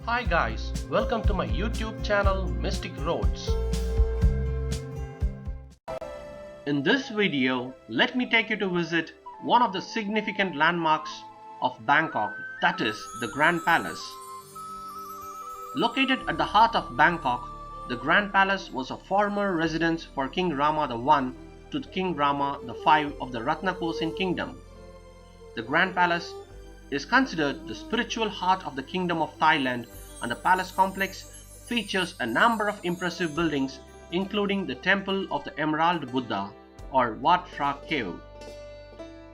Hi guys, welcome to my YouTube channel Mystic Roads. In this video, let me take you to visit one of the significant landmarks of Bangkok, that is the Grand Palace. Located at the heart of Bangkok, the Grand Palace was a former residence for King Rama I to King Rama V of the Ratanakosin Kingdom. The Grand Palace is considered the spiritual heart of the Kingdom of Thailand, and the palace complex features a number of impressive buildings including the Temple of the Emerald Buddha or Wat Phra Cave.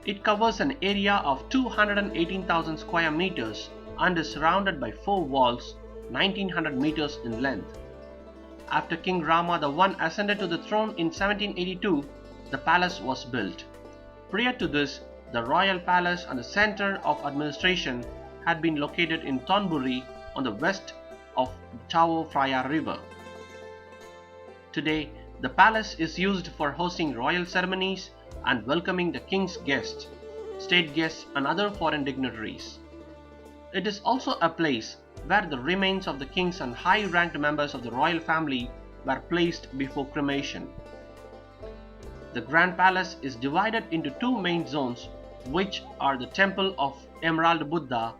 It covers an area of 218,000 square meters and is surrounded by 4 walls 1900 meters in length. After King Rama I ascended to the throne in 1782, the palace was built. Prior to this, the royal palace and the center of administration had been located in Thonburi on the west of Chao Phraya River. Today, the palace is used for hosting royal ceremonies and welcoming the king's guests, state guests and other foreign dignitaries. It is also a place where the remains of the kings and high-ranked members of the royal family were placed before cremation. The Grand Palace is divided into 2 main zones, which are the Temple of Emerald Buddha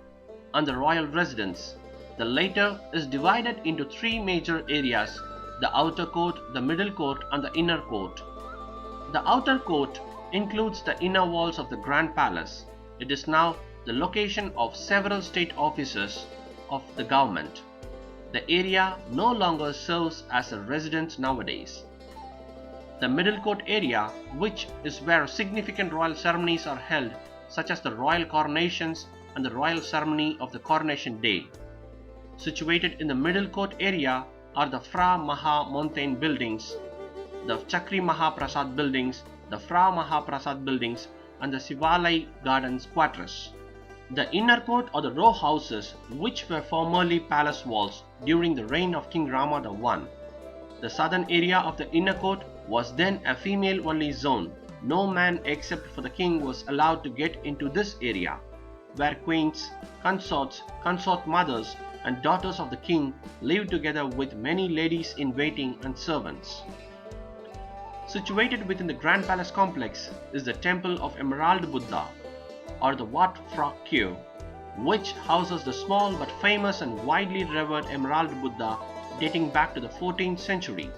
and the royal residence. The latter is divided into 3 major areas: the outer court, the middle court and the inner court. The outer court includes the inner walls of the Grand Palace. It is now the location of several state offices of the government. The area no longer serves as a residence nowadays. The middle court area, which is where significant royal ceremonies are held, such as the royal coronations and the royal ceremony of the coronation day. Situated in the middle court area are the Phra Maha Mountain buildings, the Chakri Maha Prasad buildings, the Phra Maha Prasad buildings and the Sivalai Gardens quarters. The inner court or the row houses, which were formerly palace walls during the reign of King Rama I. The southern area of the inner court was then a female-only zone. No man except for the king was allowed to get into this area, where queens, consorts, consort mothers and daughters of the king lived together with many ladies-in-waiting and servants. Situated within the Grand Palace complex is the Temple of Emerald Buddha or the Wat Phra Cave, which houses the small but famous and widely revered Emerald Buddha dating back to the 14th century.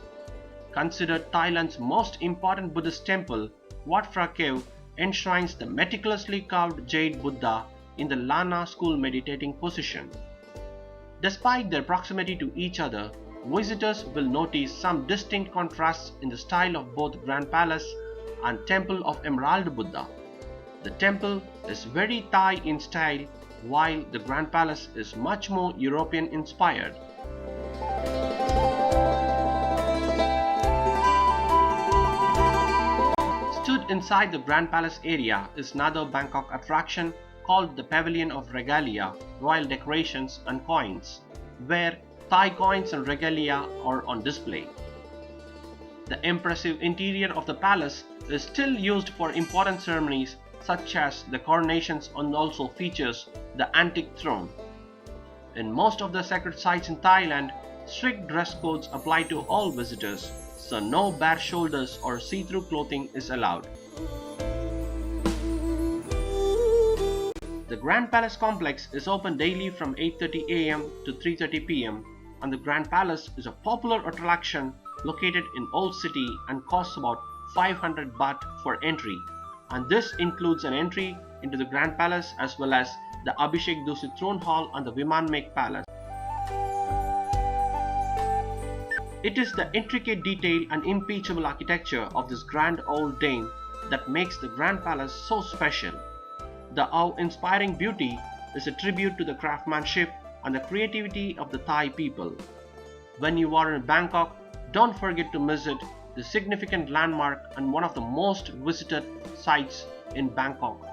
Considered Thailand's most important Buddhist temple, Wat Phra Cave enshrines the meticulously carved jade Buddha in the Lana school meditating position. Despite their proximity to each other, visitors will notice some distinct contrasts in the style of both Grand Palace and Temple of Emerald Buddha. The temple is very Thai in style, while the Grand Palace is much more European inspired. Stood inside the Grand Palace area is another Bangkok attraction called the Pavilion of Regalia, royal decorations and coins, where Thai coins and regalia are on display. The impressive interior of the palace is still used for important ceremonies such as the coronations and also features the antique throne. In most of the sacred sites in Thailand, strict dress codes apply to all visitors, so no bare shoulders or see-through clothing is allowed. The Grand Palace complex is open daily from 8:30 AM to 3:30 PM, and the Grand Palace is a popular attraction located in Old City and costs about 500 baht for entry, and this includes an entry into the Grand Palace as well as the Abhishek Dusit Throne Hall and the Vimanmek Palace. It is the intricate detail and impeccable architecture of this grand old dame that makes the Grand Palace so special. The awe-inspiring beauty is a tribute to the craftsmanship and the creativity of the Thai people. When you are in Bangkok, don't forget to visit the significant landmark and one of the most visited sites in Bangkok.